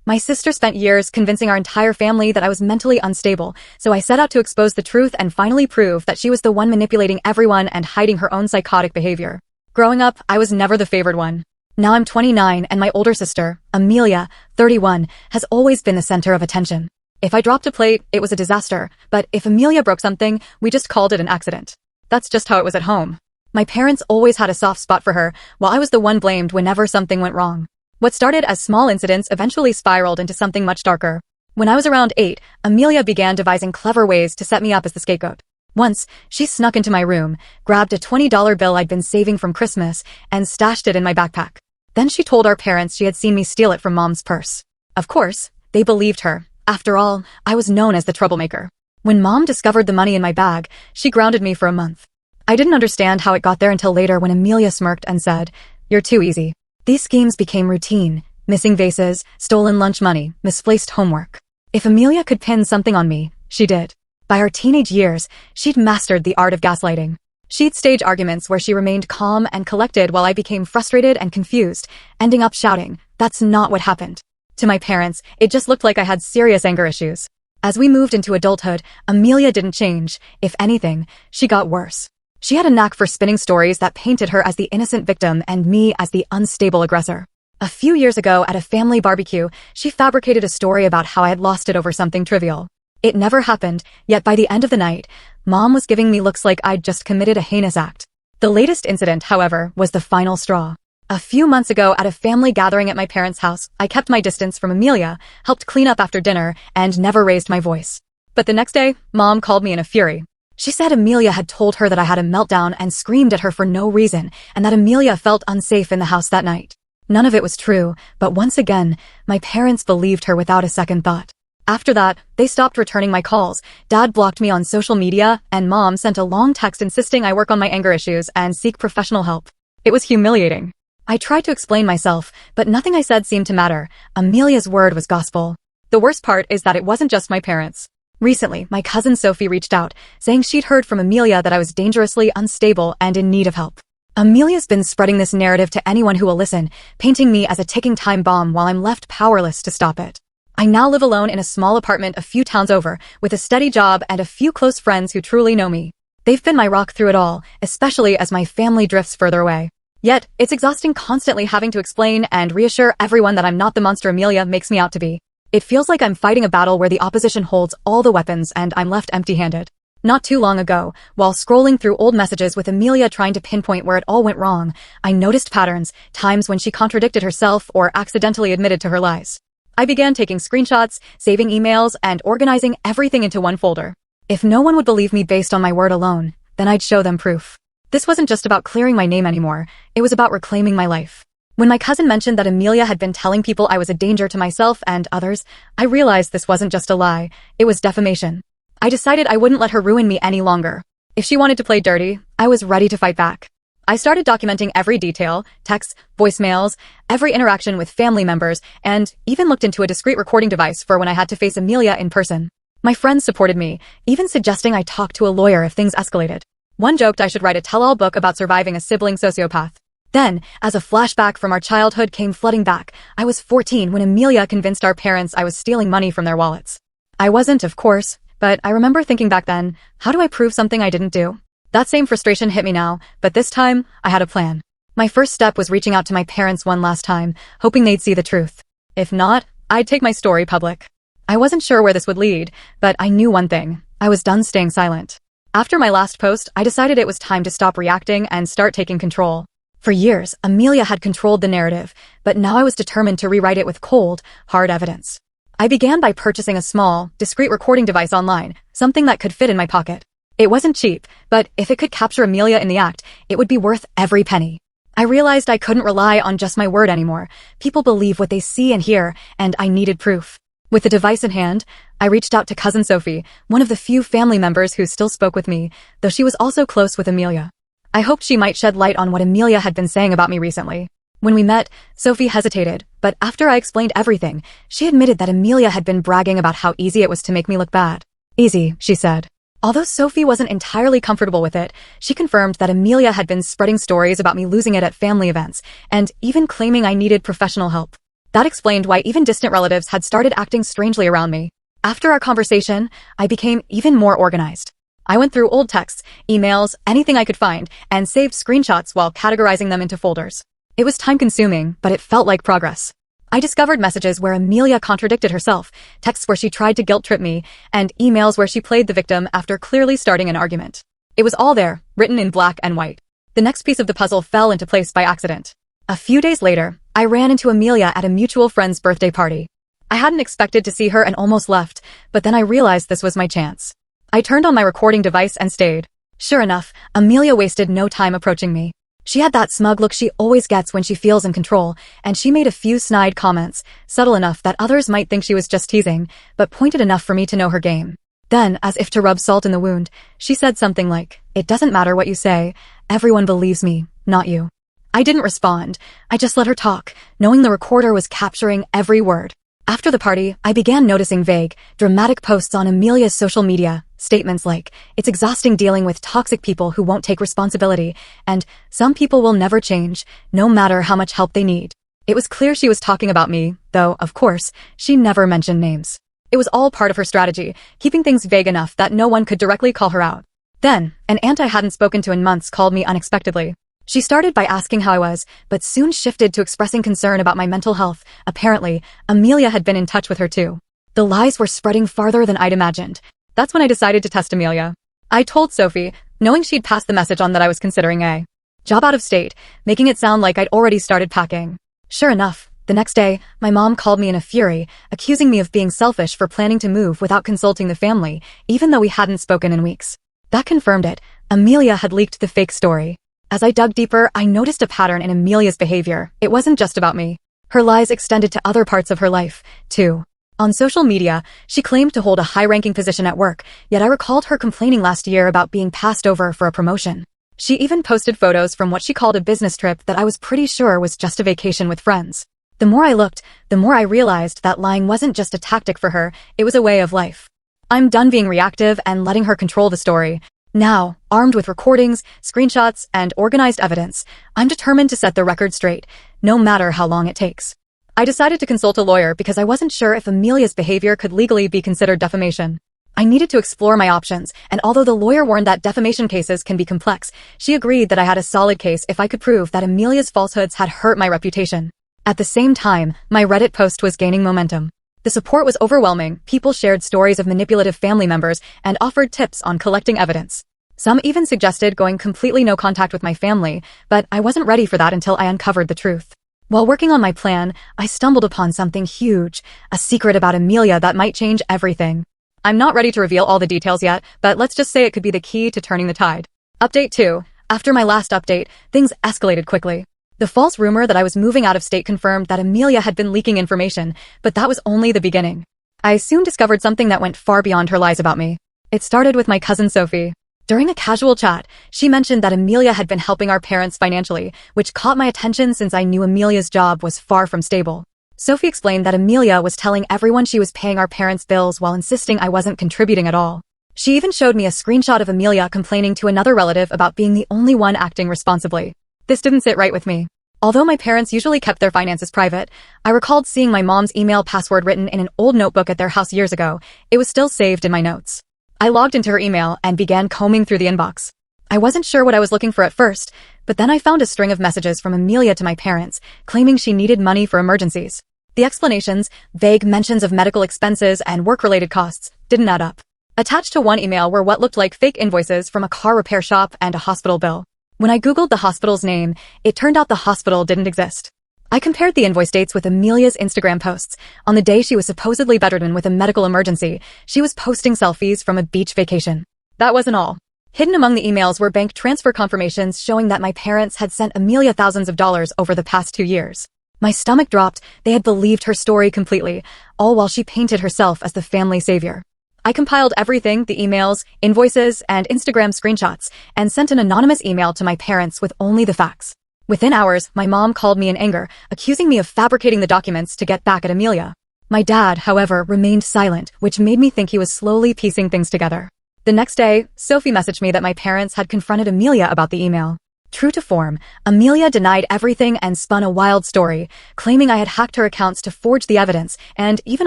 My sister spent years convincing our entire family that I was mentally unstable, so I set out to expose the truth and finally prove that she was the one manipulating everyone and hiding her own psychotic behavior. Growing up, I was never the favored one. Now I'm 29 and my older sister, Amelia, 31, has always been the center of attention. If I dropped a plate, it was a disaster, but if Amelia broke something, we just called it an accident. That's just how it was at home. My parents always had a soft spot for her, while I was the one blamed whenever something went wrong. What started as small incidents eventually spiraled into something much darker. When I was around 8, Amelia began devising clever ways to set me up as the scapegoat. Once, she snuck into my room, grabbed a $20 bill I'd been saving from Christmas, and stashed it in my backpack. Then she told our parents she had seen me steal it from Mom's purse. Of course, they believed her. After all, I was known as the troublemaker. When Mom discovered the money in my bag, she grounded me for a month. I didn't understand how it got there until later when Amelia smirked and said, "You're too easy." These schemes became routine. Missing vases, stolen lunch money, misplaced homework. If Amelia could pin something on me, she did. By her teenage years, she'd mastered the art of gaslighting. She'd stage arguments where she remained calm and collected while I became frustrated and confused, ending up shouting, "That's not what happened." To my parents, it just looked like I had serious anger issues. As we moved into adulthood, Amelia didn't change. If anything, she got worse. She had a knack for spinning stories that painted her as the innocent victim and me as the unstable aggressor. A few years ago at a family barbecue, she fabricated a story about how I had lost it over something trivial. It never happened, yet by the end of the night, Mom was giving me looks like I'd just committed a heinous act. The latest incident, however, was the final straw. A few months ago at a family gathering at my parents' house, I kept my distance from Amelia, helped clean up after dinner, and never raised my voice. But the next day, Mom called me in a fury. She said Amelia had told her that I had a meltdown and screamed at her for no reason, and that Amelia felt unsafe in the house that night. None of it was true, but once again, my parents believed her without a second thought. After that, they stopped returning my calls, Dad blocked me on social media, and Mom sent a long text insisting I work on my anger issues and seek professional help. It was humiliating. I tried to explain myself, but nothing I said seemed to matter. Amelia's word was gospel. The worst part is that it wasn't just my parents. Recently, my cousin Sophie reached out, saying she'd heard from Amelia that I was dangerously unstable and in need of help. Amelia's been spreading this narrative to anyone who will listen, painting me as a ticking time bomb while I'm left powerless to stop it. I now live alone in a small apartment a few towns over, with a steady job and a few close friends who truly know me. They've been my rock through it all, especially as my family drifts further away. Yet, it's exhausting constantly having to explain and reassure everyone that I'm not the monster Amelia makes me out to be. It feels like I'm fighting a battle where the opposition holds all the weapons and I'm left empty-handed. Not too long ago, while scrolling through old messages with Amelia trying to pinpoint where it all went wrong, I noticed patterns, times when she contradicted herself or accidentally admitted to her lies. I began taking screenshots, saving emails, and organizing everything into one folder. If no one would believe me based on my word alone, then I'd show them proof. This wasn't just about clearing my name anymore, it was about reclaiming my life. When my cousin mentioned that Amelia had been telling people I was a danger to myself and others, I realized this wasn't just a lie, it was defamation. I decided I wouldn't let her ruin me any longer. If she wanted to play dirty, I was ready to fight back. I started documenting every detail, texts, voicemails, every interaction with family members, and even looked into a discreet recording device for when I had to face Amelia in person. My friends supported me, even suggesting I talk to a lawyer if things escalated. One joked I should write a tell-all book about surviving a sibling sociopath. Then, as a flashback from our childhood came flooding back, I was 14 when Amelia convinced our parents I was stealing money from their wallets. I wasn't, of course, but I remember thinking back then, how do I prove something I didn't do? That same frustration hit me now, but this time, I had a plan. My first step was reaching out to my parents one last time, hoping they'd see the truth. If not, I'd take my story public. I wasn't sure where this would lead, but I knew one thing. I was done staying silent. After my last post, I decided it was time to stop reacting and start taking control. For years, Amelia had controlled the narrative, but now I was determined to rewrite it with cold, hard evidence. I began by purchasing a small, discreet recording device online, something that could fit in my pocket. It wasn't cheap, but if it could capture Amelia in the act, it would be worth every penny. I realized I couldn't rely on just my word anymore. People believe what they see and hear, and I needed proof. With the device in hand, I reached out to cousin Sophie, one of the few family members who still spoke with me, though she was also close with Amelia. I hoped she might shed light on what Amelia had been saying about me recently. When we met, Sophie hesitated, but after I explained everything, she admitted that Amelia had been bragging about how easy it was to make me look bad. Easy, she said. Although Sophie wasn't entirely comfortable with it, she confirmed that Amelia had been spreading stories about me losing it at family events, and even claiming I needed professional help. That explained why even distant relatives had started acting strangely around me. After our conversation, I became even more organized. I went through old texts, emails, anything I could find, and saved screenshots while categorizing them into folders. It was time-consuming, but it felt like progress. I discovered messages where Amelia contradicted herself, texts where she tried to guilt-trip me, and emails where she played the victim after clearly starting an argument. It was all there, written in black and white. The next piece of the puzzle fell into place by accident. A few days later, I ran into Amelia at a mutual friend's birthday party. I hadn't expected to see her and almost left, but then I realized this was my chance. I turned on my recording device and stayed. Sure enough, Amelia wasted no time approaching me. She had that smug look she always gets when she feels in control, and she made a few snide comments, subtle enough that others might think she was just teasing, but pointed enough for me to know her game. Then, as if to rub salt in the wound, she said something like, "It doesn't matter what you say, everyone believes me, not you." I didn't respond. I just let her talk, knowing the recorder was capturing every word. After the party, I began noticing vague, dramatic posts on Amelia's social media, statements like, "It's exhausting dealing with toxic people who won't take responsibility," and "Some people will never change, no matter how much help they need." It was clear she was talking about me, though, of course, she never mentioned names. It was all part of her strategy, keeping things vague enough that no one could directly call her out. Then, an aunt I hadn't spoken to in months called me unexpectedly. She started by asking how I was, but soon shifted to expressing concern about my mental health. Apparently, Amelia had been in touch with her too. The lies were spreading farther than I'd imagined. That's when I decided to test Amelia. I told Sophie, knowing she'd passed the message on that I was considering a job out of state, making it sound like I'd already started packing. Sure enough, the next day, my mom called me in a fury, accusing me of being selfish for planning to move without consulting the family, even though we hadn't spoken in weeks. That confirmed it. Amelia had leaked the fake story. As I dug deeper, I noticed a pattern in Amelia's behavior. It wasn't just about me. Her lies extended to other parts of her life, too. On social media, she claimed to hold a high-ranking position at work, yet I recalled her complaining last year about being passed over for a promotion. She even posted photos from what she called a business trip that I was pretty sure was just a vacation with friends. The more I looked, the more I realized that lying wasn't just a tactic for her, it was a way of life. I'm done being reactive and letting her control the story. Now, armed with recordings, screenshots, and organized evidence, I'm determined to set the record straight, no matter how long it takes. I decided to consult a lawyer because I wasn't sure if Amelia's behavior could legally be considered defamation. I needed to explore my options, and although the lawyer warned that defamation cases can be complex, she agreed that I had a solid case if I could prove that Amelia's falsehoods had hurt my reputation. At the same time, my Reddit post was gaining momentum. The support was overwhelming. People shared stories of manipulative family members and offered tips on collecting evidence. Some even suggested going completely no contact with my family, but I wasn't ready for that until I uncovered the truth. While working on my plan, I stumbled upon something huge, a secret about Amelia that might change everything. I'm not ready to reveal all the details yet, but let's just say it could be the key to turning the tide. Update 2. After my last update, things escalated quickly. The false rumor that I was moving out of state confirmed that Amelia had been leaking information, but that was only the beginning. I soon discovered something that went far beyond her lies about me. It started with my cousin Sophie. During a casual chat, she mentioned that Amelia had been helping our parents financially, which caught my attention since I knew Amelia's job was far from stable. Sophie explained that Amelia was telling everyone she was paying our parents' bills while insisting I wasn't contributing at all. She even showed me a screenshot of Amelia complaining to another relative about being the only one acting responsibly. This didn't sit right with me. Although my parents usually kept their finances private, I recalled seeing my mom's email password written in an old notebook at their house years ago. It was still saved in my notes. I logged into her email and began combing through the inbox. I wasn't sure what I was looking for at first, but then I found a string of messages from Amelia to my parents, claiming she needed money for emergencies. The explanations, vague mentions of medical expenses and work-related costs, didn't add up. Attached to one email were what looked like fake invoices from a car repair shop and a hospital bill. When I googled the hospital's name, it turned out the hospital didn't exist. I compared the invoice dates with Amelia's Instagram posts. On the day she was supposedly bedridden with a medical emergency, she was posting selfies from a beach vacation. That wasn't all. Hidden among the emails were bank transfer confirmations showing that my parents had sent Amelia thousands of dollars over the past 2 years. My stomach dropped. They had believed her story completely, all while she painted herself as the family savior. I compiled everything, the emails, invoices, and Instagram screenshots, and sent an anonymous email to my parents with only the facts. Within hours, my mom called me in anger, accusing me of fabricating the documents to get back at Amelia. My dad, however, remained silent, which made me think he was slowly piecing things together. The next day, Sophie messaged me that my parents had confronted Amelia about the email. True to form, Amelia denied everything and spun a wild story, claiming I had hacked her accounts to forge the evidence and even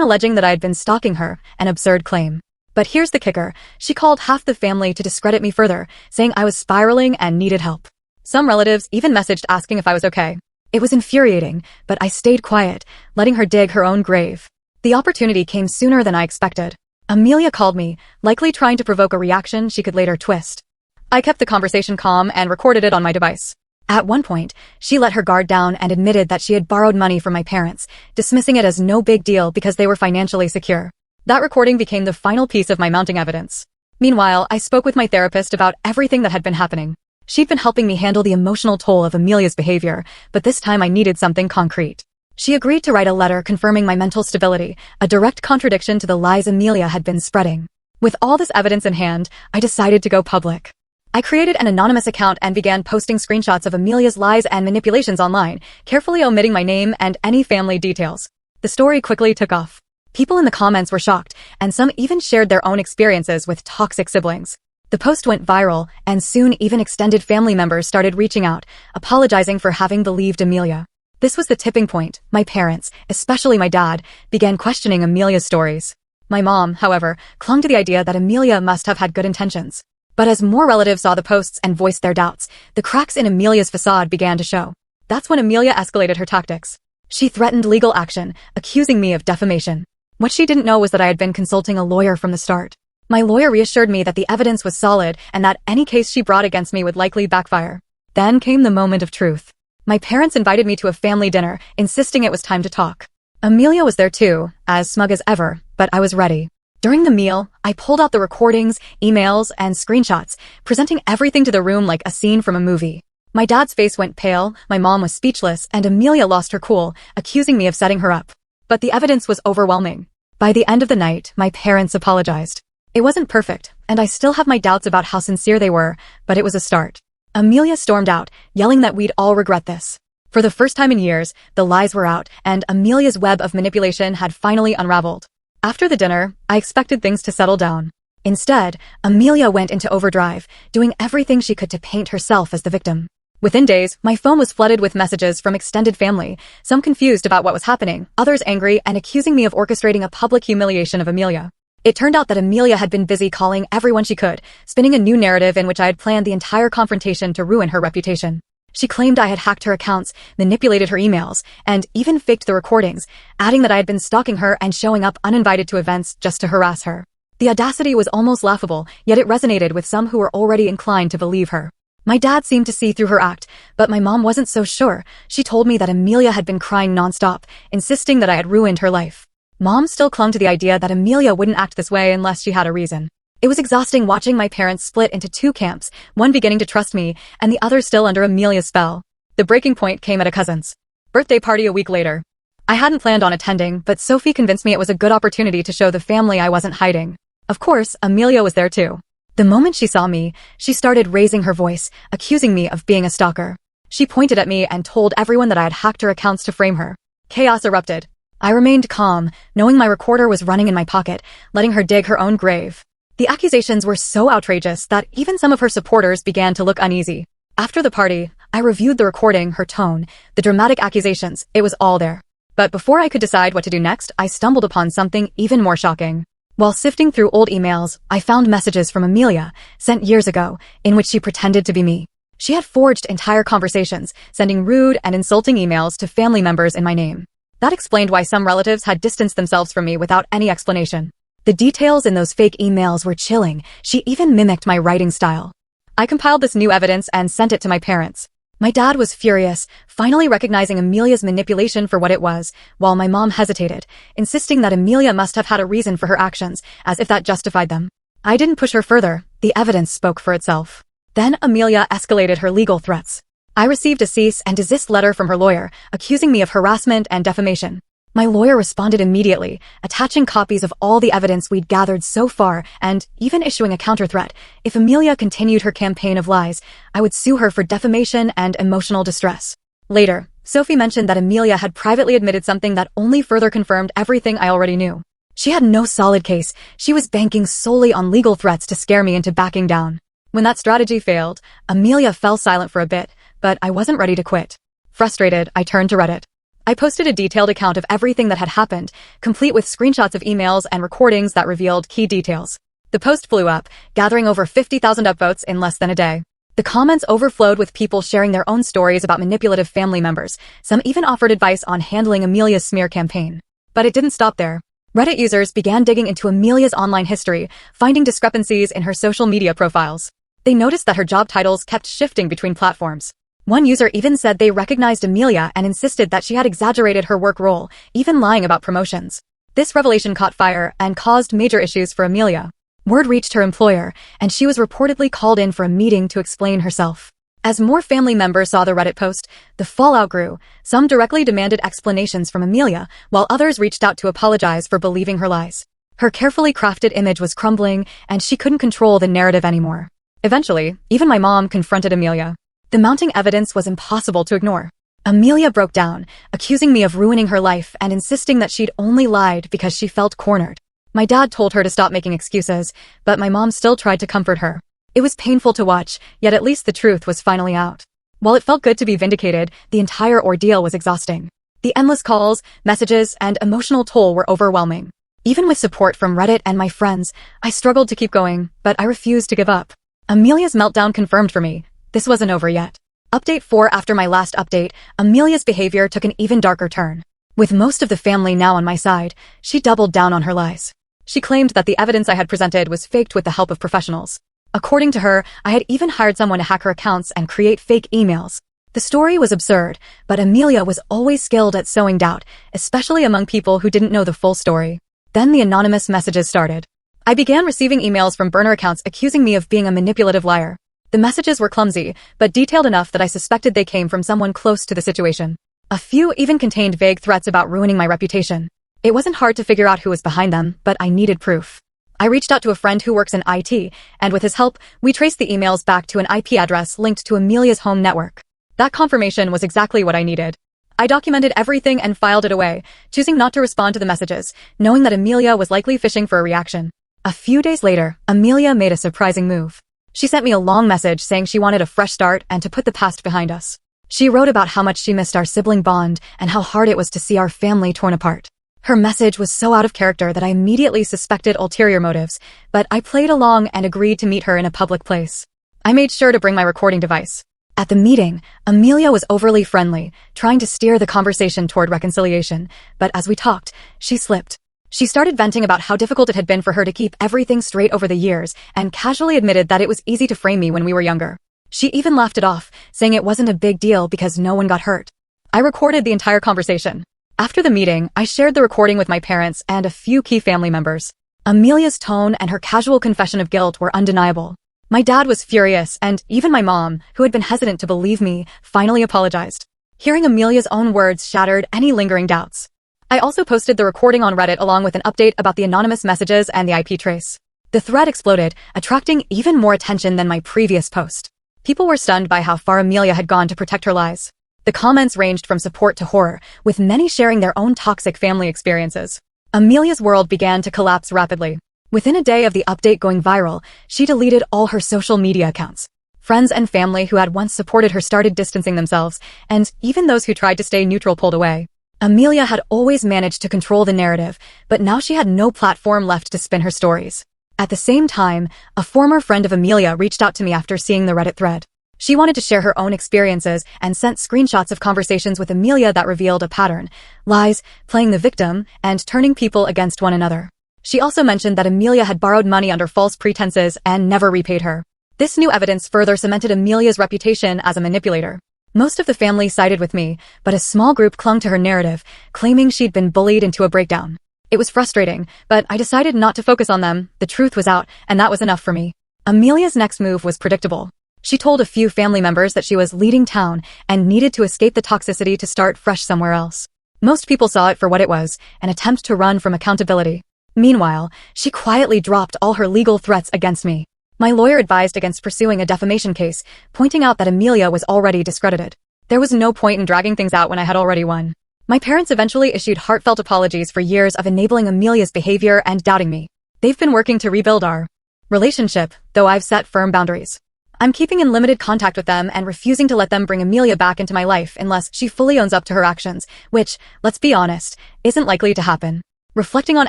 alleging that I had been stalking her, an absurd claim. But here's the kicker, she called half the family to discredit me further, saying I was spiraling and needed help. Some relatives even messaged asking if I was okay. It was infuriating, but I stayed quiet, letting her dig her own grave. The opportunity came sooner than I expected. Amelia called me, likely trying to provoke a reaction she could later twist. I kept the conversation calm and recorded it on my device. At one point, she let her guard down and admitted that she had borrowed money from my parents, dismissing it as no big deal because they were financially secure. That recording became the final piece of my mounting evidence. Meanwhile, I spoke with my therapist about everything that had been happening. She'd been helping me handle the emotional toll of Amelia's behavior, but this time I needed something concrete. She agreed to write a letter confirming my mental stability, a direct contradiction to the lies Amelia had been spreading. With all this evidence in hand, I decided to go public. I created an anonymous account and began posting screenshots of Amelia's lies and manipulations online, carefully omitting my name and any family details. The story quickly took off. People in the comments were shocked, and some even shared their own experiences with toxic siblings. The post went viral, and soon even extended family members started reaching out, apologizing for having believed Amelia. This was the tipping point. My parents, especially my dad, began questioning Amelia's stories. My mom, however, clung to the idea that Amelia must have had good intentions. But as more relatives saw the posts and voiced their doubts, the cracks in Amelia's facade began to show. That's when Amelia escalated her tactics. She threatened legal action, accusing me of defamation. What she didn't know was that I had been consulting a lawyer from the start. My lawyer reassured me that the evidence was solid and that any case she brought against me would likely backfire. Then came the moment of truth. My parents invited me to a family dinner, insisting it was time to talk. Amelia was there too, as smug as ever, but I was ready. During the meal, I pulled out the recordings, emails, and screenshots, presenting everything to the room like a scene from a movie. My dad's face went pale, my mom was speechless, and Amelia lost her cool, accusing me of setting her up. But the evidence was overwhelming. By the end of the night, my parents apologized. It wasn't perfect, and I still have my doubts about how sincere they were, but it was a start. Amelia stormed out, yelling that we'd all regret this. For the first time in years, the lies were out, and Amelia's web of manipulation had finally unraveled. After the dinner, I expected things to settle down. Instead, Amelia went into overdrive, doing everything she could to paint herself as the victim. Within days, my phone was flooded with messages from extended family, some confused about what was happening, others angry and accusing me of orchestrating a public humiliation of Amelia. It turned out that Amelia had been busy calling everyone she could, spinning a new narrative in which I had planned the entire confrontation to ruin her reputation. She claimed I had hacked her accounts, manipulated her emails, and even faked the recordings, adding that I had been stalking her and showing up uninvited to events just to harass her. The audacity was almost laughable, yet it resonated with some who were already inclined to believe her. My dad seemed to see through her act, but my mom wasn't so sure. She told me that Amelia had been crying nonstop, insisting that I had ruined her life. Mom still clung to the idea that Amelia wouldn't act this way unless she had a reason. It was exhausting watching my parents split into two camps, one beginning to trust me, and the other still under Amelia's spell. The breaking point came at a cousin's birthday party a week later. I hadn't planned on attending, but Sophie convinced me it was a good opportunity to show the family I wasn't hiding. Of course, Amelia was there too. The moment she saw me, she started raising her voice, accusing me of being a stalker. She pointed at me and told everyone that I had hacked her accounts to frame her. Chaos erupted. I remained calm, knowing my recorder was running in my pocket, letting her dig her own grave. The accusations were so outrageous that even some of her supporters began to look uneasy. After the party, I reviewed the recording, her tone, the dramatic accusations, it was all there. But before I could decide what to do next, I stumbled upon something even more shocking. While sifting through old emails, I found messages from Amelia, sent years ago, in which she pretended to be me. She had forged entire conversations, sending rude and insulting emails to family members in my name. That explained why some relatives had distanced themselves from me without any explanation. The details in those fake emails were chilling. She even mimicked my writing style. I compiled this new evidence and sent it to my parents. My dad was furious, finally recognizing Amelia's manipulation for what it was, while my mom hesitated, insisting that Amelia must have had a reason for her actions, as if that justified them. I didn't push her further. The evidence spoke for itself. Then Amelia escalated her legal threats. I received a cease and desist letter from her lawyer, accusing me of harassment and defamation. My lawyer responded immediately, attaching copies of all the evidence we'd gathered so far and even issuing a counter-threat. If Amelia continued her campaign of lies, I would sue her for defamation and emotional distress. Later, Sophie mentioned that Amelia had privately admitted something that only further confirmed everything I already knew. She had no solid case. She was banking solely on legal threats to scare me into backing down. When that strategy failed, Amelia fell silent for a bit, but I wasn't ready to quit. Frustrated, I turned to Reddit. I posted a detailed account of everything that had happened, complete with screenshots of emails and recordings that revealed key details. The post blew up, gathering over 50,000 upvotes in less than a day. The comments overflowed with people sharing their own stories about manipulative family members. Some even offered advice on handling Amelia's smear campaign. But it didn't stop there. Reddit users began digging into Amelia's online history, finding discrepancies in her social media profiles. They noticed that her job titles kept shifting between platforms. One user even said they recognized Amelia and insisted that she had exaggerated her work role, even lying about promotions. This revelation caught fire and caused major issues for Amelia. Word reached her employer, and she was reportedly called in for a meeting to explain herself. As more family members saw the Reddit post, the fallout grew. Some directly demanded explanations from Amelia, while others reached out to apologize for believing her lies. Her carefully crafted image was crumbling, and she couldn't control the narrative anymore. Eventually, even my mom confronted Amelia. The mounting evidence was impossible to ignore. Amelia broke down, accusing me of ruining her life and insisting that she'd only lied because she felt cornered. My dad told her to stop making excuses, but my mom still tried to comfort her. It was painful to watch, yet at least the truth was finally out. While it felt good to be vindicated, the entire ordeal was exhausting. The endless calls, messages, and emotional toll were overwhelming. Even with support from Reddit and my friends, I struggled to keep going, but I refused to give up. Amelia's meltdown confirmed for me, this wasn't over yet. Update 4. After my last update, Amelia's behavior took an even darker turn. With most of the family now on my side, she doubled down on her lies. She claimed that the evidence I had presented was faked with the help of professionals. According to her, I had even hired someone to hack her accounts and create fake emails. The story was absurd, but Amelia was always skilled at sowing doubt, especially among people who didn't know the full story. Then the anonymous messages started. I began receiving emails from burner accounts accusing me of being a manipulative liar. The messages were clumsy, but detailed enough that I suspected they came from someone close to the situation. A few even contained vague threats about ruining my reputation. It wasn't hard to figure out who was behind them, but I needed proof. I reached out to a friend who works in IT, and with his help, we traced the emails back to an IP address linked to Amelia's home network. That confirmation was exactly what I needed. I documented everything and filed it away, choosing not to respond to the messages, knowing that Amelia was likely fishing for a reaction. A few days later, Amelia made a surprising move. She sent me a long message saying she wanted a fresh start and to put the past behind us. She wrote about how much she missed our sibling bond and how hard it was to see our family torn apart. Her message was so out of character that I immediately suspected ulterior motives, but I played along and agreed to meet her in a public place. I made sure to bring my recording device. At the meeting, Amelia was overly friendly, trying to steer the conversation toward reconciliation, but as we talked, she slipped. She started venting about how difficult it had been for her to keep everything straight over the years, and casually admitted that it was easy to frame me when we were younger. She even laughed it off, saying it wasn't a big deal because no one got hurt. I recorded the entire conversation. After the meeting, I shared the recording with my parents and a few key family members. Amelia's tone and her casual confession of guilt were undeniable. My dad was furious, and even my mom, who had been hesitant to believe me, finally apologized. Hearing Amelia's own words shattered any lingering doubts. I also posted the recording on Reddit along with an update about the anonymous messages and the IP trace. The thread exploded, attracting even more attention than my previous post. People were stunned by how far Amelia had gone to protect her lies. The comments ranged from support to horror, with many sharing their own toxic family experiences. Amelia's world began to collapse rapidly. Within a day of the update going viral, she deleted all her social media accounts. Friends and family who had once supported her started distancing themselves, and even those who tried to stay neutral pulled away. Amelia had always managed to control the narrative, but now she had no platform left to spin her stories. At the same time, a former friend of Amelia reached out to me after seeing the Reddit thread. She wanted to share her own experiences and sent screenshots of conversations with Amelia that revealed a pattern: lies, playing the victim, and turning people against one another. She also mentioned that Amelia had borrowed money under false pretenses and never repaid her. This new evidence further cemented Amelia's reputation as a manipulator. Most of the family sided with me, but a small group clung to her narrative, claiming she'd been bullied into a breakdown. It was frustrating, but I decided not to focus on them. The truth was out, and that was enough for me. Amelia's next move was predictable. She told a few family members that she was leaving town and needed to escape the toxicity to start fresh somewhere else. Most people saw it for what it was, an attempt to run from accountability. Meanwhile, she quietly dropped all her legal threats against me. My lawyer advised against pursuing a defamation case, pointing out that Amelia was already discredited. There was no point in dragging things out when I had already won. My parents eventually issued heartfelt apologies for years of enabling Amelia's behavior and doubting me. They've been working to rebuild our relationship, though I've set firm boundaries. I'm keeping in limited contact with them and refusing to let them bring Amelia back into my life unless she fully owns up to her actions, which, let's be honest, isn't likely to happen. Reflecting on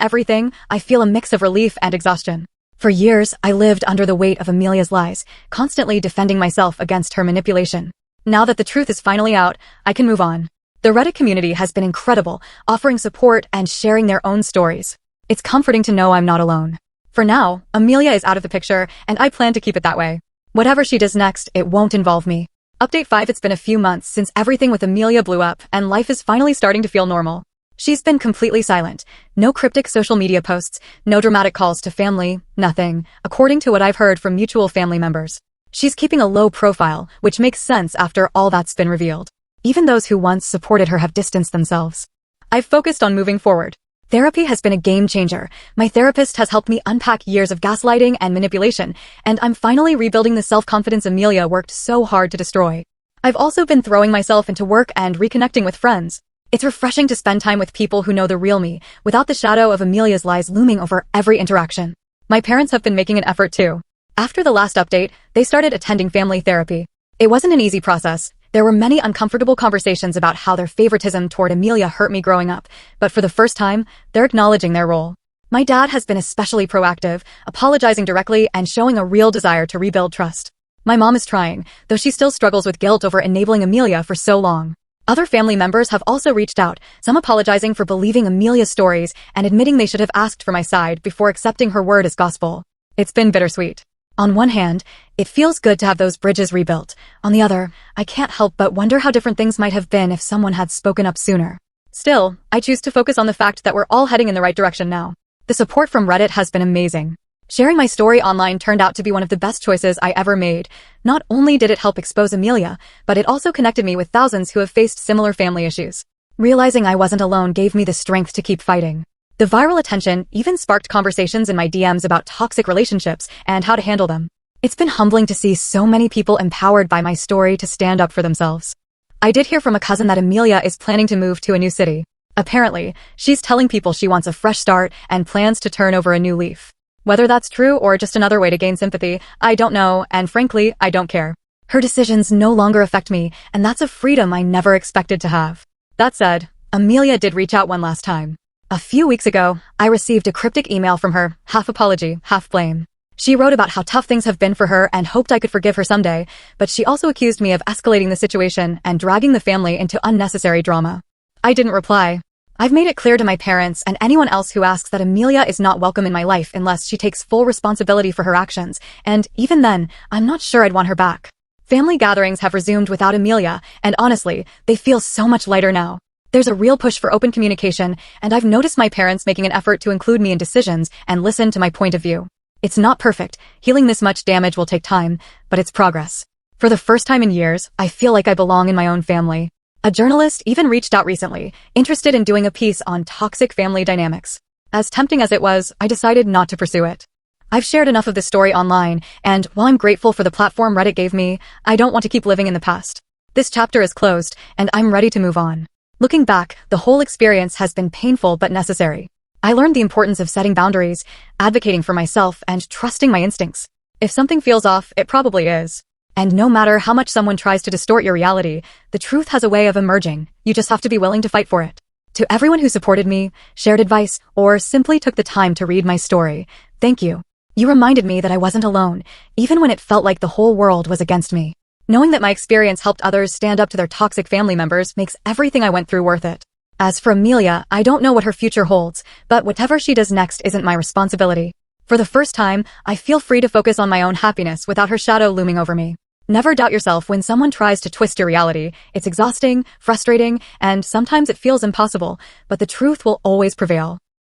everything, I feel a mix of relief and exhaustion. For years, I lived under the weight of Amelia's lies, constantly defending myself against her manipulation. Now that the truth is finally out, I can move on. The Reddit community has been incredible, offering support and sharing their own stories. It's comforting to know I'm not alone. For now, Amelia is out of the picture, and I plan to keep it that way. Whatever she does next, it won't involve me. Update 5. It's been a few months since everything with Amelia blew up, and life is finally starting to feel normal. She's been completely silent. No cryptic social media posts, no dramatic calls to family, nothing, according to what I've heard from mutual family members. She's keeping a low profile, which makes sense after all that's been revealed. Even those who once supported her have distanced themselves. I've focused on moving forward. Therapy has been a game changer. My therapist has helped me unpack years of gaslighting and manipulation, and I'm finally rebuilding the self-confidence Amelia worked so hard to destroy. I've also been throwing myself into work and reconnecting with friends. It's refreshing to spend time with people who know the real me, without the shadow of Amelia's lies looming over every interaction. My parents have been making an effort too. After the last update, they started attending family therapy. It wasn't an easy process. There were many uncomfortable conversations about how their favoritism toward Amelia hurt me growing up, but for the first time, they're acknowledging their role. My dad has been especially proactive, apologizing directly and showing a real desire to rebuild trust. My mom is trying, though she still struggles with guilt over enabling Amelia for so long. Other family members have also reached out, some apologizing for believing Amelia's stories and admitting they should have asked for my side before accepting her word as gospel. It's been bittersweet. On one hand, it feels good to have those bridges rebuilt. On the other, I can't help but wonder how different things might have been if someone had spoken up sooner. Still, I choose to focus on the fact that we're all heading in the right direction now. The support from Reddit has been amazing. Sharing my story online turned out to be one of the best choices I ever made. Not only did it help expose Amelia, but it also connected me with thousands who have faced similar family issues. Realizing I wasn't alone gave me the strength to keep fighting. The viral attention even sparked conversations in my DMs about toxic relationships and how to handle them. It's been humbling to see so many people empowered by my story to stand up for themselves. I did hear from a cousin that Amelia is planning to move to a new city. Apparently, she's telling people she wants a fresh start and plans to turn over a new leaf. Whether that's true or just another way to gain sympathy, I don't know, and frankly, I don't care. Her decisions no longer affect me, and that's a freedom I never expected to have. That said, Amelia did reach out one last time. A few weeks ago, I received a cryptic email from her, half apology, half blame. She wrote about how tough things have been for her and hoped I could forgive her someday, but she also accused me of escalating the situation and dragging the family into unnecessary drama. I didn't reply. I've made it clear to my parents and anyone else who asks that Amelia is not welcome in my life unless she takes full responsibility for her actions, and even then, I'm not sure I'd want her back. Family gatherings have resumed without Amelia, and honestly, they feel so much lighter now. There's a real push for open communication, and I've noticed my parents making an effort to include me in decisions and listen to my point of view. It's not perfect. Healing this much damage will take time, but it's progress. For the first time in years, I feel like I belong in my own family. A journalist even reached out recently, interested in doing a piece on toxic family dynamics. As tempting as it was, I decided not to pursue it. I've shared enough of this story online, and while I'm grateful for the platform Reddit gave me, I don't want to keep living in the past. This chapter is closed, and I'm ready to move on. Looking back, the whole experience has been painful but necessary. I learned the importance of setting boundaries, advocating for myself, and trusting my instincts. If something feels off, it probably is. And no matter how much someone tries to distort your reality, the truth has a way of emerging. You just have to be willing to fight for it. To everyone who supported me, shared advice, or simply took the time to read my story, thank you. You reminded me that I wasn't alone, even when it felt like the whole world was against me. Knowing that my experience helped others stand up to their toxic family members makes everything I went through worth it. As for Amelia, I don't know what her future holds, but whatever she does next isn't my responsibility. For the first time, I feel free to focus on my own happiness without her shadow looming over me. Never doubt yourself when someone tries to twist your reality. It's exhausting, frustrating, and sometimes it feels impossible, but the truth will always prevail.